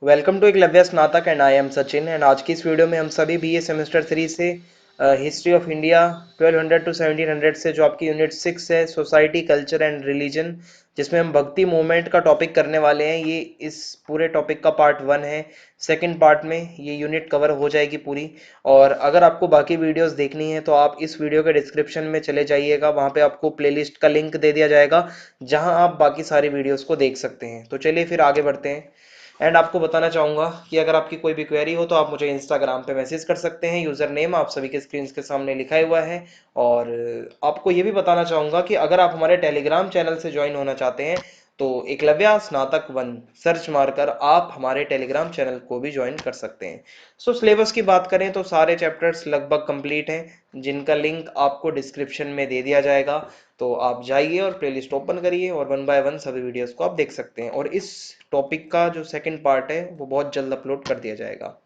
Welcome to Eklavya स्नातक and I am Sachin and आज की इस वीडियो में हम सभी बीए सेमेस्टर 3 से हिस्ट्री ऑफ इंडिया 1200 टू 1700 से जो आपकी यूनिट 6 है सोसाइटी कल्चर एंड रिलीजन, जिसमें हम भक्ति मूवमेंट का टॉपिक करने वाले हैं। ये इस पूरे टॉपिक का पार्ट 1 है। सेकंड पार्ट में ये यूनिट कवर हो जाएगी पूरी। और अगर आपको बाकी वीडियोस देखनी है तो आप इस वीडियो के डिस्क्रिप्शन में चले जाइएगा, वहां पे आपको प्लेलिस्ट का लिंक दे दिया जाएगा जहां आप बाकी सारी वीडियोस को देख सकते हैं। तो चलिए फिर आगे बढ़ते हैं। एंड आपको बताना चाहूंगा कि अगर आपकी कोई भी क्वेरी हो तो आप मुझे इंस्टाग्राम पे मैसेज कर सकते हैं। यूजर नेम आप सभी के स्क्रीन के सामने लिखा हुआ है। और आपको ये भी बताना चाहूंगा कि अगर आप हमारे टेलीग्राम चैनल से ज्वाइन होना चाहते हैं तो एकलव्य स्नातक 1 सर्च मारकर आप हमारे टेलीग्राम चैनल को भी ज्वाइन कर सकते हैं। सो सिलेबस की बात करें तो सारे चैप्टर्स लगभग कंप्लीट हैं, जिनका लिंक आपको डिस्क्रिप्शन में दे दिया जाएगा। तो आप जाइए और प्लेलिस्ट ओपन करिए और 1 बाय 1 सभी वीडियोस को आप देख सकते हैं। और इस टॉपिक का जो सेकंड पार्ट है वो बहुत जल्द अपलोड कर दिया जाएगा।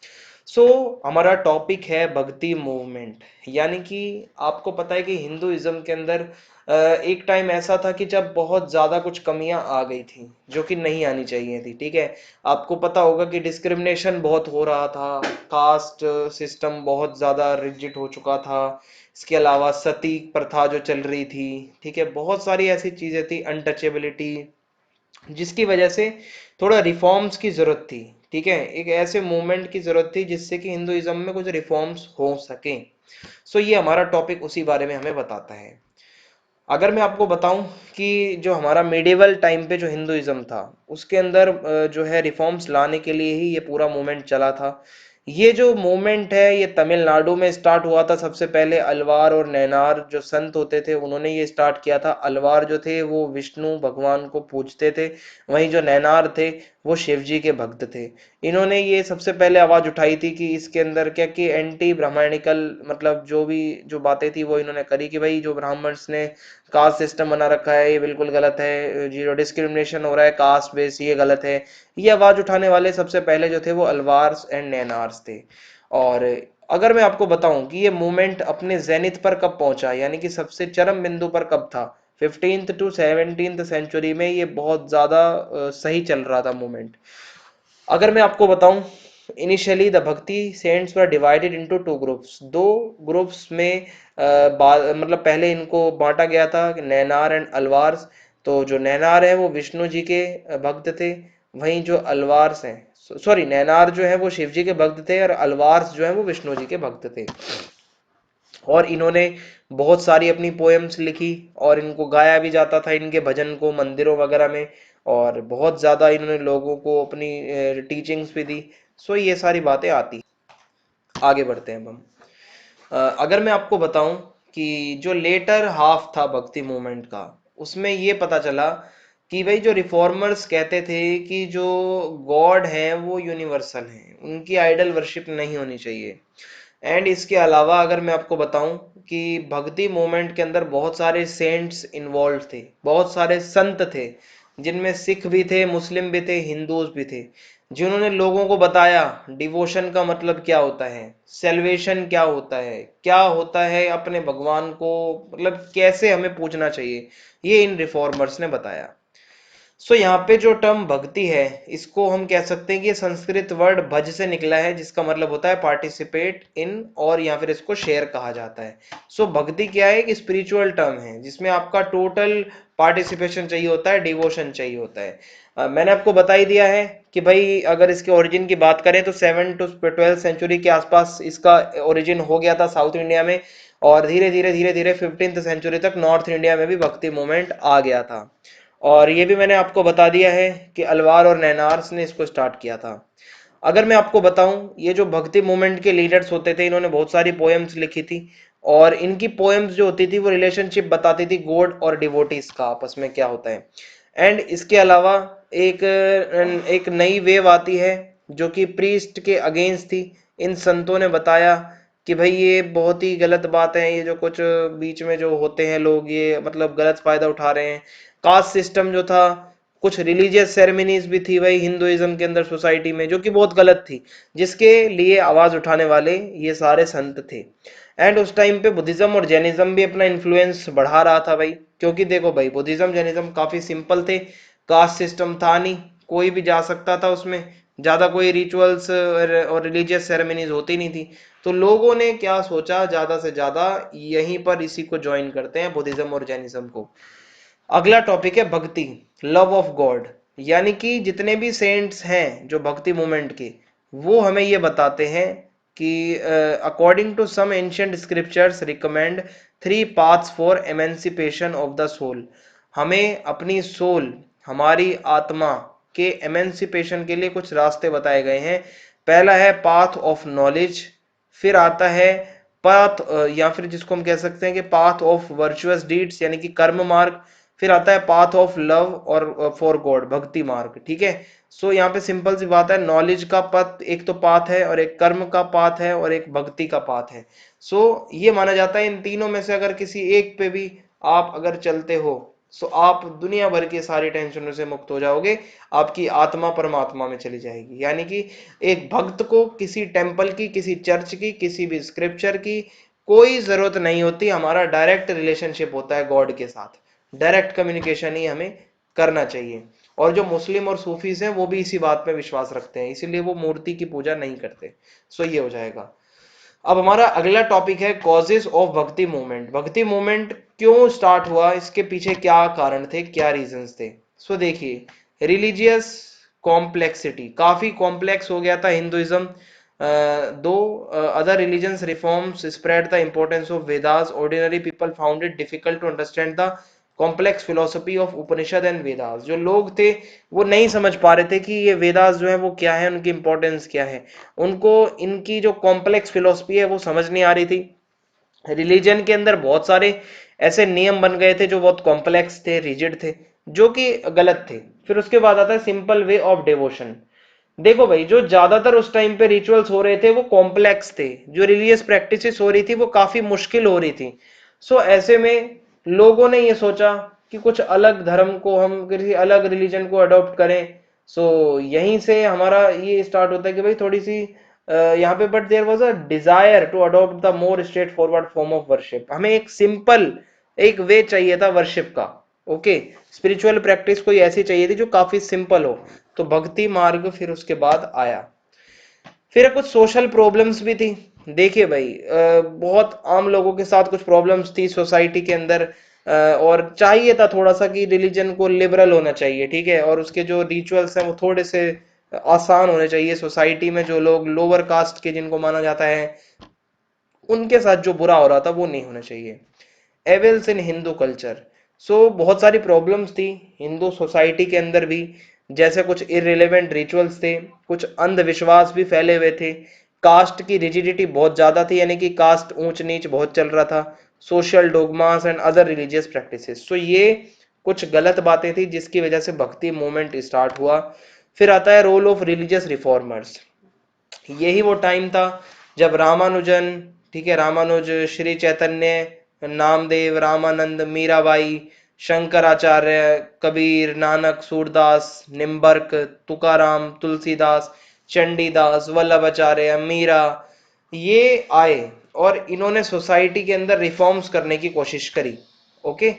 हमारा टॉपिक है भक्ति मूवमेंट। यानी कि आपको पता है कि हिंदुइज्म के अंदर एक टाइम ऐसा था कि जब बहुत ज्यादा कुछ कमियां आ गई थी जो कि नहीं आनी चाहिए थी। ठीक है, आपको पता होगा कि डिस्क्रिमिनेशन बहुत हो रहा था, कास्ट सिस्टम बहुत ज्यादा रिजिड हो चुका था। इसके अलावा सती प्रथा जो चल रही थी, ठीक है, बहुत सारी ऐसी चीजें थी, अनटचेबिलिटी, जिसकी वजह से थोड़ा रिफॉर्म्स की जरूरत थी। ठीक है, एक ऐसे मूवमेंट की जरूरत थी जिससे कि हिंदुइज्म में कुछ रिफॉर्म्स हो सके। ये हमारा टॉपिक उसी बारे में हमें बताता है। अगर मैं आपको बताऊं कि जो हमारा मिडिवल टाइम पे जो हिंदुइज्म था उसके अंदर जो है रिफॉर्म्स लाने के लिए ही ये पूरा मूवमेंट चला था। ये जो मूवमेंट है ये तमिलनाडु में स्टार्ट हुआ था। सबसे पहले अलवार और नैनार जो संत होते थे उन्होंने ये स्टार्ट किया था। अलवार जो थे वो विष्णु भगवान को पूजते थे, वहीं जो नैनार थे वो शिव जी के भक्त थे। इन्होंने ये सबसे पहले आवाज उठाई थी कि इसके अंदर क्या कि एंटी ब्राह्मणिकल, मतलब जो भी जो बातें थी वो इन्होंने करी कि भाई जो ब्राह्मण्स ने कास्ट सिस्टम बना रखा है ये बिल्कुल गलत है, जो डिस्क्रिमिनेशन हो रहा है कास्ट बेस ये गलत है। ये आवाज उठाने वाले सबसे पहले जो थे वो अलवार्स एंड नैनार्स थे। और अगर मैं आपको बताऊं कि ये मूवमेंट अपने जेनिथ पर कब पहुंचा, यानी कि सबसे चरम बिंदु पर कब था, 15th टू 17th सेंचुरी में ये बहुत ज्यादा सही चल रहा था मूवमेंट। अगर मैं आपको बताऊं, initially the bhakti saints were divided into two groups. दो ग्रुप्स में मतलब पहले इनको बांटा गया था, नैनार एंड अलवार्स। तो जो नैनार है वो विष्णु जी के भक्त थे, वहीं जो अलवार्स हैं, सॉरी, नैनार जो है वो शिव जी के भक्त थे और अलवार्स जो है वो विष्णु जी के भक्त थे। और इन्होंने बहुत सारी अपनी पोएम्स लिखी और इनको गाया भी जाता था, इनके भजन को मंदिरों वगैरह में। और बहुत ज्यादा इन्होंने लोगों को अपनी टीचिंग्स भी दी। ये सारी बातें आती। आगे बढ़ते हैं अब हम। अगर मैं आपको बताऊं कि जो लेटर हाफ था भक्ति मूवमेंट का, उसमें ये पता चला कि भाई जो रिफॉर्मर्स कहते थे कि जो गॉड है वो यूनिवर्सल है, उनकी आइडल वर्शिप नहीं होनी चाहिए। एंड इसके अलावा अगर मैं आपको बताऊं कि भक्ति मूवमेंट के अंदर बहुत सारे सेंट्स इन्वॉल्व थे, बहुत सारे संत थे, जिनमें सिख भी थे, मुस्लिम भी थे, हिंदूज भी थे, जिन्होंने लोगों को बताया डिवोशन का मतलब क्या होता है, सेल्वेशन क्या होता है अपने भगवान को, मतलब कैसे हमें पूजना चाहिए। ये इन रिफॉर्मर्स ने बताया। यहाँ पे जो टर्म भक्ति है इसको हम कह सकते हैं कि ये संस्कृत वर्ड भज से निकला है, जिसका मतलब होता है पार्टिसिपेट इन, और या फिर इसको शेयर कहा जाता है। भक्ति क्या है, एक स्पिरिचुअल टर्म है जिसमें आपका टोटल पार्टिसिपेशन चाहिए होता है, डिवोशन चाहिए होता है। मैंने आपको बता ही दिया है कि भाई अगर इसके ओरिजिन की बात करें तो 7 टू 12 सेंचुरी के आसपास इसका ओरिजिन हो गया था साउथ इंडिया में। और धीरे धीरे 15th सेंचुरी तक नॉर्थ इंडिया में भी भक्ति मूवमेंट आ गया था। और ये भी मैंने आपको बता दिया है कि अलवार और नैनार्स ने इसको स्टार्ट किया था। अगर मैं आपको बताऊं, ये जो भक्ति मूवमेंट के लीडर्स होते थे इन्होंने बहुत सारी पोएम्स लिखी थी। और इनकी पोएम्स जो होती थी वो रिलेशनशिप बताती थी गॉड और डिवोटीज का आपस में क्या होता है। एंड इसके अलावा एक एक नई वेव आती है जो कि प्रीस्ट के अगेंस्ट थी। इन संतों ने बताया कि भाई ये बहुत ही गलत बात है, ये जो कुछ बीच में जो होते हैं लोग ये मतलब गलत फायदा उठा रहे हैं। कास्ट सिस्टम जो था, कुछ रिलीजियस सेरेमनीज भी थी भाई हिंदुइज्म के अंदर सोसाइटी में जो कि बहुत गलत थी, जिसके लिए आवाज उठाने वाले ये सारे संत थे। एंड उस टाइम पे बुद्धिज्म और जैनिज्म भी अपना इन्फ्लुएंस बढ़ा रहा था भाई, क्योंकि देखो भाई बुद्धिज्म जैनिज्म काफी सिंपल थे, कास्ट सिस्टम था नहीं, कोई भी जा सकता था उसमें, ज्यादा कोई रिचुअल्स और रिलीजियस सेरेमनीज होती नहीं थी। तो लोगों ने क्या सोचा, ज्यादा से ज्यादा यहीं पर इसी को ज्वाइन करते हैं, बुद्धिज्म और जैनिज्म को। अगला टॉपिक है भक्ति, लव ऑफ गॉड। यानी कि जितने भी सेंट्स हैं जो भक्ति मूवमेंट के, वो हमें ये बताते हैं कि according to some ancient scriptures recommend 3 paths for emancipation of the soul. हमें अपनी सोल, हमारी आत्मा के एमेंसिपेशन के लिए कुछ रास्ते बताए गए हैं। पहला है पाथ ऑफ नॉलेज, फिर आता है पाथ या फिर जिसको हम कह सकते हैं कि पाथ ऑफ वर्चुअस डीड्स यानी कि कर्म मार्ग, फिर आता है पाथ ऑफ लव और फॉर गॉड भक्ति मार्ग। ठीक है, सो यहाँ पे सिंपल सी बात है, नॉलेज का पथ एक तो पाथ है, और एक कर्म का पाथ है, और एक भक्ति का पाथ है। सो ये माना जाता है इन तीनों में से अगर किसी एक पे भी आप अगर चलते हो, सो आप दुनिया भर की सारी टेंशनों से मुक्त हो जाओगे, आपकी आत्मा परमात्मा में चली जाएगी। यानी कि एक भक्त को किसी टेम्पल की, किसी चर्च की, किसी भी स्क्रिप्चर की कोई जरूरत नहीं होती। हमारा डायरेक्ट रिलेशनशिप होता है गॉड के साथ, डायरेक्ट कम्युनिकेशन ही हमें करना चाहिए। और जो मुस्लिम और सूफीज हैं वो भी इसी बात पे विश्वास रखते हैं, इसीलिए वो मूर्ति की पूजा नहीं करते। सो ये हो जाएगा। अब हमारा अगला टॉपिक है कॉजेस ऑफ भक्ति मूवमेंट। भक्ति मूवमेंट क्यों स्टार्ट हुआ, इसके पीछे क्या कारण थे, क्या रीजंस थे। सो देखिए, रिलीजियस कॉम्प्लेक्सिटी, काफी कॉम्प्लेक्स हो गया था हिंदुइज्म। दो other religions reforms spread the importance of Vedas, ordinary people found it difficult to understand the complex philosophy of Upanishad and Vedas. जो लोग थे वो नहीं समझ पा रहे थे कि ये वेदास जो है वो क्या है, उनकी इंपॉर्टेंस क्या है। उनको इनकी जो कॉम्प्लेक्स फिलोसफी है वो समझ नहीं आ रही थी। रिलीजन के अंदर बहुत सारे ऐसे नियम बन गए थे जो बहुत कॉम्प्लेक्स थे, रिजिड थे, जो कि गलत थे। फिर उसके बाद आता है सिंपल वे ऑफ डिवोशन। देखो भाई, जो ज्यादातर उस टाइम पे रिचुअल्स हो रहे थे वो कॉम्प्लेक्स थे, जो रिलीजियस प्रैक्टिसेस हो रही थी वो काफी मुश्किल हो रही थी। सो ऐसे में लोगों ने ये सोचा कि कुछ अलग धर्म को, हम किसी अलग रिलीजन को अडॉप्ट करें। सो यहीं से हमारा ये स्टार्ट होता है कि भाई थोड़ी सी यहाँ पे, but there was a desire to adopt the more straightforward form of worship. हमें एक सिंपल एक वे चाहिए था वर्शिप का। ओके, स्पिरिचुअल प्रैक्टिस कोई ऐसी चाहिए थी जो काफी सिंपल हो। तो भक्ति मार्ग फिर उसके बाद आया। फिर कुछ सोशल प्रॉब्लम्स भी थी। देखिए भाई, बहुत आम लोगों के साथ कुछ प्रॉब्लम्स थी सोसाइटी के अंदर, और चाहिए था थोड़ा सा कि रिलीजन को लिबरल होना चाहिए। ठीक है, और उसके जो रिचुअल्स हैं वो थोड़े से आसान होने चाहिए। सोसाइटी में जो लोग लोअर कास्ट के जिनको माना जाता है, उनके साथ जो बुरा हो रहा था वो नहीं होना चाहिए। एविल्स इन हिंदू कल्चर। सो बहुत सारी प्रॉब्लम्स थी हिंदू सोसाइटी के अंदर भी। जैसे कुछ इररिलेवेंट रिचुअल्स थे, कुछ अंधविश्वास भी फैले हुए थे, कास्ट की रिजिडिटी बहुत ज्यादा थी, यानी कि कास्ट ऊंच नीच बहुत चल रहा था, social dogmas and other religious practices. So ये कुछ गलत बातें थी जिसकी वजह से भक्ति मूवमेंट स्टार्ट हुआ। फिर आता है रोल ऑफ रिलीजियस रिफॉर्मर्स। यही वो टाइम था जब रामानुजन, ठीक है, रामानुज, श्री चैतन्य, नामदेव, रामानंद, मीराबाई, शंकराचार्य, कबीर, नानक, सूरदास, निम्बर्क, तुकाराम, तुलसीदास, चंडीदास, वल्लभाचार्य, मीरा, ये आए और इन्होंने सोसाइटी के अंदर रिफॉर्म्स करने की कोशिश करी। ओके,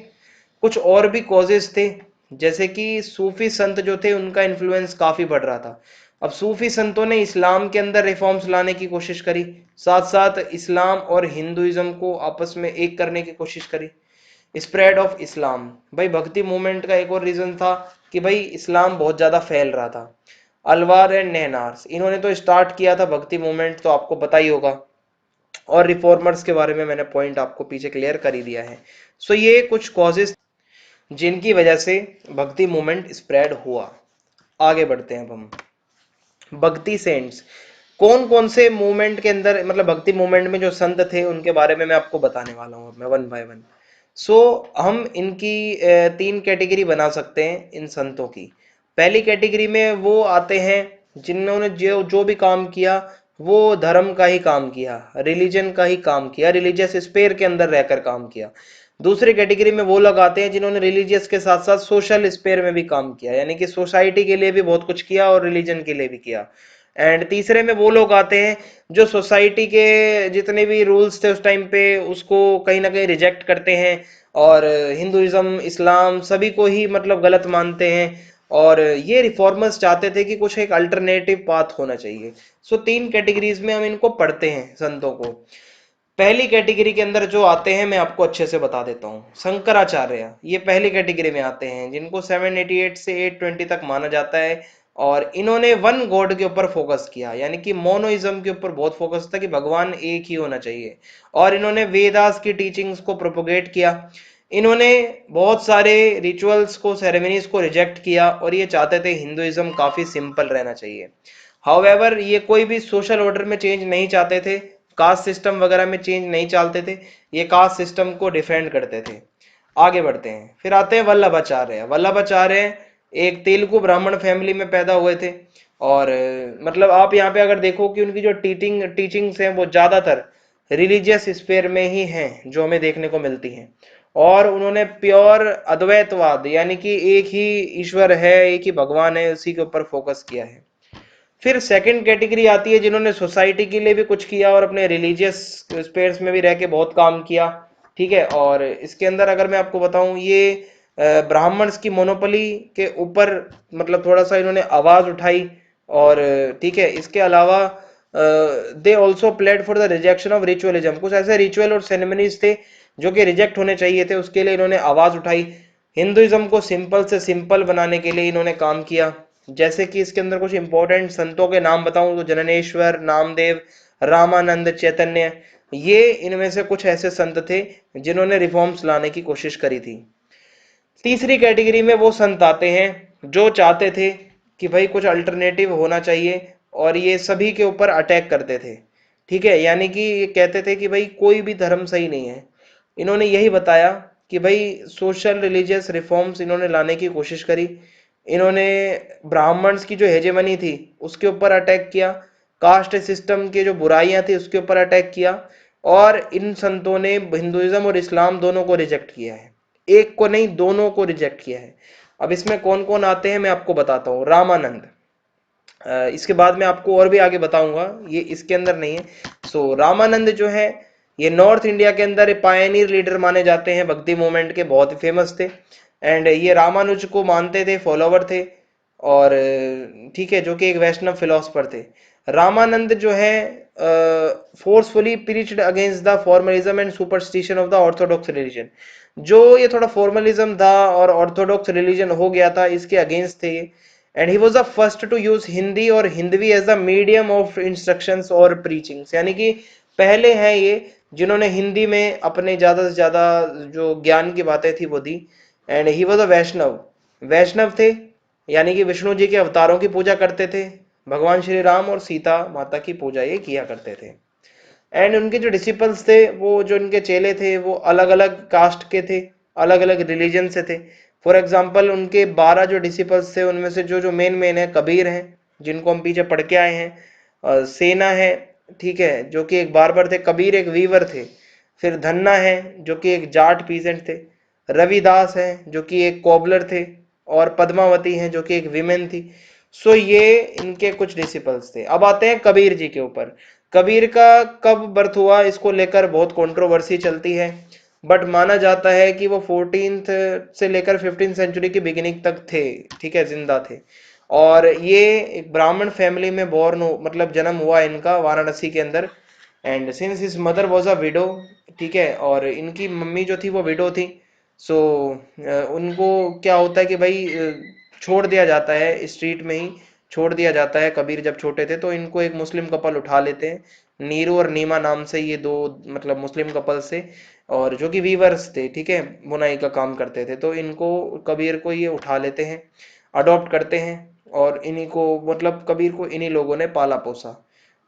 कुछ और भी कॉजेस थे, जैसे कि सूफी संत जो थे उनका इन्फ्लुएंस काफी बढ़ रहा था। अब सूफी संतों ने इस्लाम के अंदर रिफॉर्म्स लाने की कोशिश करी, साथ साथ इस्लाम और हिंदुइज्म को आपस में एक करने की कोशिश करी। स्प्रेड ऑफ इस्लाम, भाई भक्ति मूवमेंट का एक और रीजन था कि भाई इस्लाम बहुत ज्यादा फैल रहा था। अलवार एंड नहनार्स, इन्होंने तो स्टार्ट किया था भक्ति मूवमेंट, तो आपको पता ही होगा। और रिफॉर्मर्स के बारे में मैंने पॉइंट आपको पीछे क्लियर कर ही दिया है। सो ये कुछ कॉजेस जिनकी वजह से भक्ति मूवमेंट स्प्रेड हुआ। आगे बढ़ते हैं अब हम। भक्ति सेंट्स, कौन कौन से मूवमेंट के अंदर, मतलब भक्ति मूवमेंट में जो संत थे उनके बारे में मैं आपको बताने वाला हूं, मैं वन बाय वन। सो हम इनकी 3 कैटेगरी बना सकते हैं इन संतों की। पहली कैटेगरी में वो आते हैं जिन्होंने जो जो भी काम किया वो धर्म का ही काम किया, रिलीजन का ही काम किया, रिलीजियस स्पेयर के अंदर रहकर काम किया। दूसरी कैटेगरी में वो लोग आते हैं जिन्होंने रिलीजियस के साथ साथ सोशल स्पेयर में भी काम किया, यानी कि सोसाइटी के लिए भी बहुत कुछ किया और रिलीजन के लिए भी किया। एंड तीसरे में वो लोग आते हैं जो सोसाइटी के जितने भी रूल्स थे उस टाइम पे उसको कहीं ना कहीं रिजेक्ट करते हैं, और हिंदुइज्म, इस्लाम सभी को ही मतलब गलत मानते हैं, और ये रिफॉर्मर्स चाहते थे कि कुछ एक अल्टरनेटिव पाथ होना चाहिए। सो तीन कैटेगरीज में हम इनको पढ़ते हैं संतों को। पहली कैटेगरी के अंदर जो आते हैं मैं आपको अच्छे से बता देता हूँ। शंकराचार्य ये पहली कैटेगरी में आते हैं, जिनको 788 से 820 तक माना जाता है। और इन्होंने वन गॉड के ऊपर फोकस किया, यानी कि मोनोइज्म के ऊपर बहुत फोकस था कि भगवान एक ही होना चाहिए। और इन्होंने वेदास की टीचिंग्स को प्रोपोगेट किया। इन्होंने बहुत सारे रिचुअल्स को, सेरेमनीज को रिजेक्ट किया, और ये चाहते थे हिंदुइज्म काफी सिंपल रहना चाहिए। हाउएवर ये कोई भी सोशल ऑर्डर में चेंज नहीं चाहते थे, कास्ट सिस्टम वगैरह में चेंज नहीं चाहते थे, ये कास्ट सिस्टम को डिफेंड करते थे। आगे बढ़ते हैं, फिर आते हैं वल्लभाचार्य। वल्लभाचार्य एक तेलुगु ब्राह्मण फैमिली में पैदा हुए थे। और मतलब आप यहाँ पे अगर देखो कि उनकी जो टीचिंग्स हैं वो ज्यादातर रिलीजियस स्फीयर में ही हैं जो हमें देखने को मिलती हैं। और उन्होंने प्योर अद्वैतवाद, यानी कि एक ही ईश्वर है, एक ही भगवान है, उसी के ऊपर फोकस किया है। फिर सेकंड कैटेगरी आती है जिन्होंने सोसाइटी के लिए भी कुछ किया और अपने रिलीजियस स्पेयर्स में भी रह के बहुत काम किया। ठीक है, और इसके अंदर अगर मैं आपको बताऊं, ये ब्राह्मण्स की मोनोपोली के ऊपर मतलब थोड़ा सा इन्होंने आवाज उठाई। और ठीक है, इसके अलावा they also played for the rejection of ritualism. कुछ ऐसे रिचुअल और सेरेमनीज थे जो कि रिजेक्ट होने चाहिए थे, उसके लिए इन्होंने आवाज उठाई। हिंदुइज्म को सिंपल से सिंपल बनाने के लिए इन्होंने काम किया। जैसे कि इसके अंदर कुछ इंपॉर्टेंट संतों के नाम बताऊं तो जननेश्वर, नामदेव, रामानंद, चैतन्य, ये इनमें से कुछ ऐसे संत थे जिन्होंने रिफॉर्म्स लाने की कोशिश करी थी। तीसरी कैटेगरी में वो संत आते हैं जो चाहते थे कि भाई कुछ अल्टरनेटिव होना चाहिए, और ये सभी के ऊपर अटैक करते थे। ठीक है, यानी कि ये कहते थे कि भाई कोई भी धर्म सही नहीं है। इन्होंने यही बताया कि भाई सोशल रिलीजियस रिफॉर्म्स इन्होंने लाने की कोशिश करी। इन्होंने ब्राह्मण्स की जो हेजेमनी थी उसके ऊपर अटैक किया, कास्ट सिस्टम के जो बुराइयां थी उसके ऊपर अटैक किया। और इन संतों ने हिंदुइज्म और इस्लाम दोनों को रिजेक्ट किया है, एक को नहीं दोनों को रिजेक्ट किया है। अब इसमें कौन कौन आते हैं मैं आपको बताता हूँ। रामानंद, इसके बाद में आपको और भी आगे बताऊंगा, ये इसके अंदर नहीं है। सो रामानंद जो है ये नॉर्थ इंडिया के अंदर पायनियर लीडर माने जाते हैं, भक्ति मूवमेंट के बहुत ही फेमस थे। एंड ये रामानुज को मानते थे, फॉलोवर थे। और ठीक है, जो कि एक वैष्णव फिलोसफर थे। रामानंद जो है forcefully preached against the formalism and superstition of the Orthodox religion. जो ये थोड़ा फॉर्मलिज्म था और ऑर्थोडॉक्स रिलीजन हो गया था, इसके अगेंस्ट थे ये। And he was the first to use Hindi और Hindavi as the medium of instructions और प्रीचिंग्स, यानी कि पहले हैं ये जिन्होंने हिंदी में अपने ज्यादा से ज्यादा जो ज्ञान की बातें थी वो दी। एंड ही वाज अ वैष्णव, वैष्णव थे, यानी कि विष्णु जी के अवतारों की पूजा करते थे। भगवान श्री राम और सीता माता की पूजा ये किया करते थे। एंड उनके जो डिसिपल्स थे, वो जो उनके चेले थे, वो अलग अलग कास्ट के थे, अलग अलग रिलीजन से थे। फॉर एग्जाम्पल उनके 12 जो डिसिपल्स थे उनमें से जो जो मेन मेन है, कबीर हैं जिनको हम पीछे पढ़ के आए हैं, सेना है, ठीक है, जो कि एक बार्बर थे। कबीर एक वीवर थे। फिर धन्ना है जो कि एक जाट पीजेंट थे। रविदास है जो कि एक कोबलर थे। और पद्मावती हैं जो कि एक विमेन थी। सो ये इनके कुछ डिसिपल्स थे। अब आते हैं कबीर जी के ऊपर। कबीर का कब बर्थ हुआ इसको लेकर बहुत कंट्रोवर्सी चलती है, बट माना जाता है कि वो 14th से लेकर 15th सेंचुरी की बिगिनिंग तक थे, ठीक है, जिंदा थे। और ये एक ब्राह्मण फैमिली में बोर्न, मतलब जन्म हुआ इनका वाराणसी के अंदर। And since his mother was a window, ठीक है, और इनकी मम्मी जो थी वो विडो थी। सो उनको क्या होता है कि भाई छोड़ दिया जाता है, स्ट्रीट में ही छोड़ दिया जाता है। कबीर जब छोटे थे तो इनको एक मुस्लिम कपल उठा लेते हैं, नीरू और नीमा नाम से, ये दो मतलब मुस्लिम कपल से, और जो कि वीवर्स थे, ठीक है, बुनाई का काम करते थे। तो इनको, कबीर को ये उठा लेते हैं, अडॉप्ट करते हैं। और इन्हीं को, मतलब कबीर को इन्हीं लोगों ने पाला पोसा।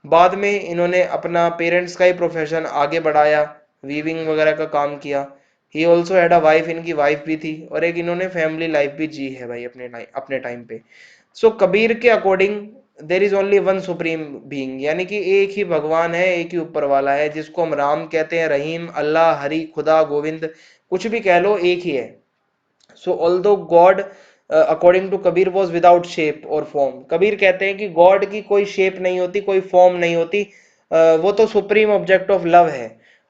बाद में इन्होंने अपना पेरेंट्स का ही प्रोफेशन आगे बढ़ाया, वीविंग वगैरह का काम किया। He also had a wife, इनकी वाइफ भी थी, और एक इन्होंने फैमिली लाइफ भी जी है भाई अपने टाइम पे। सो कबीर के according there is only one supreme being, यानी कि एक ही भगवान है, एक ही ऊपर वाला है, जिसको हम राम कहते हैं, रहीम, अल्लाह, हरि, खुदा, गोविंद, कुछ भी कह लो, एक ही है। So although God according to Kabir was without shape और फॉर्म। कबीर कहते हैं कि गॉड की कोई शेप नहीं होती, कोई फॉर्म नहीं होती, वो तो सुप्रीम ऑब्जेक्ट ऑफ लव है।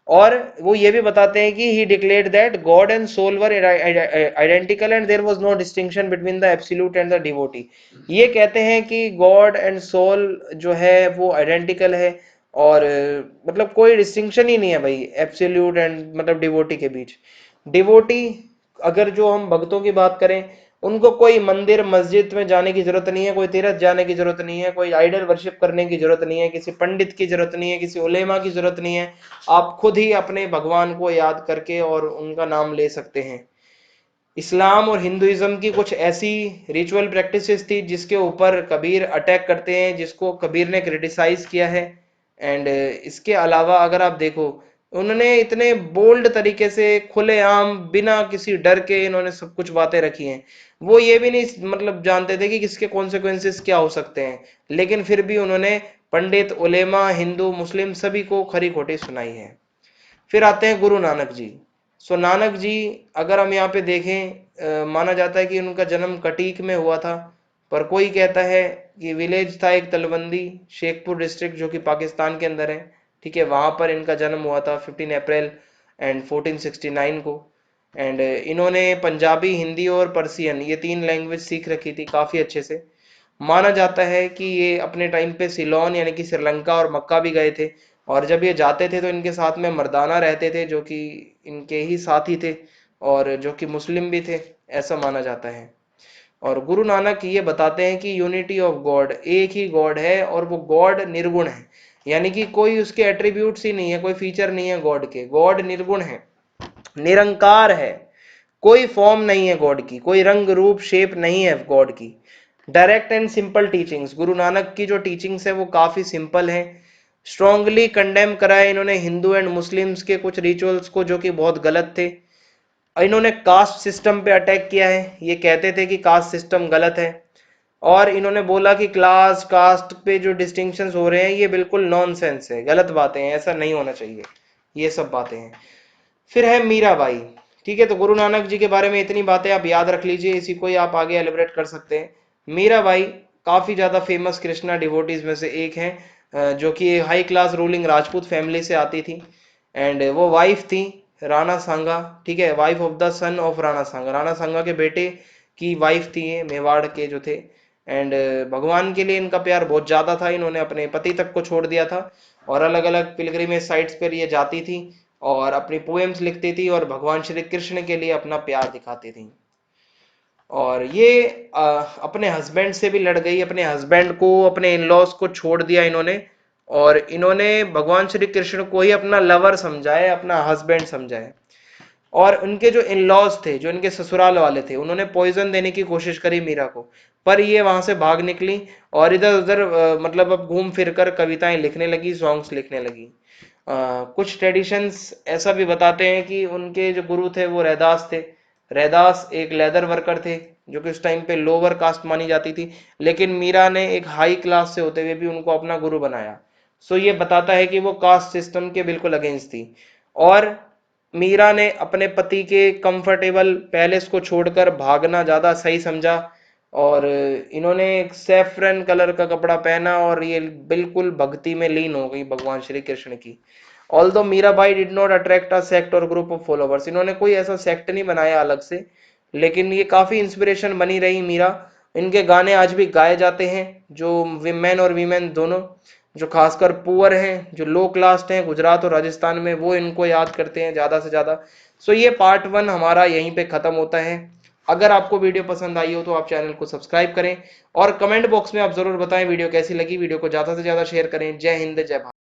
और वो ये भी बताते हैं कि he declared that God and soul were identical and there was no distinction between the absolute and the devotee. ये कहते हैं कि गॉड एंड सोल जो है वो आइडेंटिकल है, और मतलब कोई डिस्टिंक्शन ही नहीं है भाई एब्सोल्यूट एंड मतलब डिवोटी के बीच। डिवोटी, अगर जो हम भक्तों की बात करें, उनको कोई मंदिर मस्जिद में जाने की जरूरत नहीं है, कोई तीर्थ जाने की जरूरत नहीं है, कोई आइडल वर्शिप करने की जरूरत नहीं है, किसी पंडित की जरूरत नहीं है, किसी उलेमा की जरूरत नहीं है। आप खुद ही अपने भगवान को याद करके और उनका नाम ले सकते हैं। इस्लाम और हिंदुइज्म की कुछ ऐसी रिचुअल प्रैक्टिसेस थी जिसके ऊपर कबीर अटैक करते हैं, जिसको कबीर ने क्रिटिसाइज किया है। एंड इसके अलावा अगर आप देखो, उन्होंने इतने बोल्ड तरीके से खुलेआम बिना किसी डर के इन्होंने सब कुछ बातें रखी हैं। वो ये भी नहीं मतलब जानते थे कि किसके कॉन्सिक्वेंसेस क्या हो सकते हैं, लेकिन फिर भी उन्होंने पंडित उलेमा हिंदू मुस्लिम सभी को खरी खोटी सुनाई है। फिर आते हैं गुरु नानक जी। सो नानक जी, अगर हम यहाँ पे देखें, माना जाता है कि उनका जन्म कटीक में हुआ था, पर कोई कहता है कि विलेज था एक तलवंदी, शेखपुर डिस्ट्रिक्ट, जो कि पाकिस्तान के अंदर है। ठीक है, वहां पर इनका जन्म हुआ था 15 अप्रैल एंड 1469 को। एंड इन्होंने पंजाबी, हिंदी और पर्सियन ये 3 लैंग्वेज सीख रखी थी काफी अच्छे से। माना जाता है कि ये अपने टाइम पे सिलोन यानी कि श्रीलंका और मक्का भी गए थे, और जब ये जाते थे तो इनके साथ में मर्दाना रहते थे जो कि इनके ही साथी थे, और जो कि मुस्लिम भी थे, ऐसा माना जाता है। और गुरु नानक ये बताते हैं कि यूनिटी ऑफ गॉड, एक ही गॉड है और वो गॉड निर्गुण है, यानी कि कोई उसके एट्रीब्यूट्स ही नहीं है, कोई फीचर नहीं है गॉड के। गॉड निर्गुण है, निरंकार है, कोई फॉर्म नहीं है गॉड की, कोई रंग रूप शेप नहीं है गॉड की। Direct and simple teachings, Guru Nanak की जो टीचिंग्स है वो काफी सिंपल है। स्ट्रांगली कंडेम करा है इन्होंने हिंदू एंड मुस्लिम्स के कुछ रिचुअल्स को जो कि बहुत गलत थे। इन्होंने कास्ट सिस्टम पे अटैक किया है, ये कहते थे कि कास्ट सिस्टम गलत है, और इन्होंने बोला कि क्लास कास्ट पे जो डिस्टिंक्शंस हो रहे हैं ये बिल्कुल नॉनसेंस है, गलत बातें हैं, ऐसा नहीं होना चाहिए, ये सब बातें हैं। फिर है मीराबाई। ठीक है, तो गुरु नानक जी के बारे में इतनी बातें आप याद रख लीजिए, इसी को ही आप आगे एलिब्रेट कर सकते हैं। मीराबाई काफी ज्यादा फेमस कृष्णा डिवोटीज में से एक हैं, जो कि high class ruling Rajput family से आती थी। एंड वो वाइफ थी राणा सांगा। ठीक है, wife of the son of Rana Sanga, Rana Sanga के बेटे की वाइफ थी ये, मेवाड़ के जो थे। एंड भगवान के लिए इनका प्यार बहुत ज्यादा था, इन्होंने अपने पति तक को छोड़ दिया था, और अलग अलग पिलग्रिमेज साइट्स पर ये जाती थी और अपनी पोएम्स लिखती थी और भगवान श्री कृष्ण के लिए अपना प्यार दिखाती थी। और ये अपने हस्बैंड से भी लड़ गई, अपने हस्बैंड को, अपने इन लॉज को छोड़ दिया इन्होंने, और इन्होंने भगवान श्री कृष्ण को ही अपना लवर समझा है, अपना हस्बैंड समझा है। और उनके जो इन लॉज थे, जो इनके ससुराल वाले थे, उन्होंने पॉइजन देने की कोशिश करी मीरा को, पर ये वहां से भाग निकली और इधर उधर मतलब अब घूम फिर कर कविताएं लिखने लगी, सॉन्ग्स लिखने लगी। कुछ ट्रेडिशंस ऐसा भी बताते हैं कि उनके जो गुरु थे वो रैदास थे। रैदास एक लेदर वर्कर थे, जो कि उस टाइम पे लोअर कास्ट मानी जाती थी, लेकिन मीरा ने एक हाई क्लास से होते हुए भी उनको अपना गुरु बनाया। सो ये बताता है कि वो कास्ट सिस्टम के बिल्कुल अगेंस्ट थी। और मीरा ने अपने पति के कंफर्टेबल पैलेस को छोड़कर भागना ज्यादा सही समझा, और इन्होंने एक सैफरन कलर का कपड़ा पहना और ये बिल्कुल भक्ति में लीन हो गई भगवान श्री कृष्ण की। Although Mirabai did not attract a sect और ग्रुप ऑफ फॉलोवर्स, इन्होंने कोई ऐसा सेक्ट नहीं बनाया अलग से, लेकिन ये काफी इंस्पिरेशन बनी रही मीरा। इनके गाने आज भी गाए जाते हैं, जो विमेन और वीमेन दोनों, जो खासकर पुअर हैं, जो लो क्लास हैं गुजरात और राजस्थान में, वो इनको याद करते हैं ज्यादा से ज्यादा। सो ये पार्ट 1 हमारा यहीं पे खत्म होता है। अगर आपको वीडियो पसंद आई हो तो आप चैनल को सब्सक्राइब करें, और कमेंट बॉक्स में आप जरूर बताएं वीडियो कैसी लगी। वीडियो को ज्यादा से ज्यादा शेयर करें। जय हिंद, जय भारत।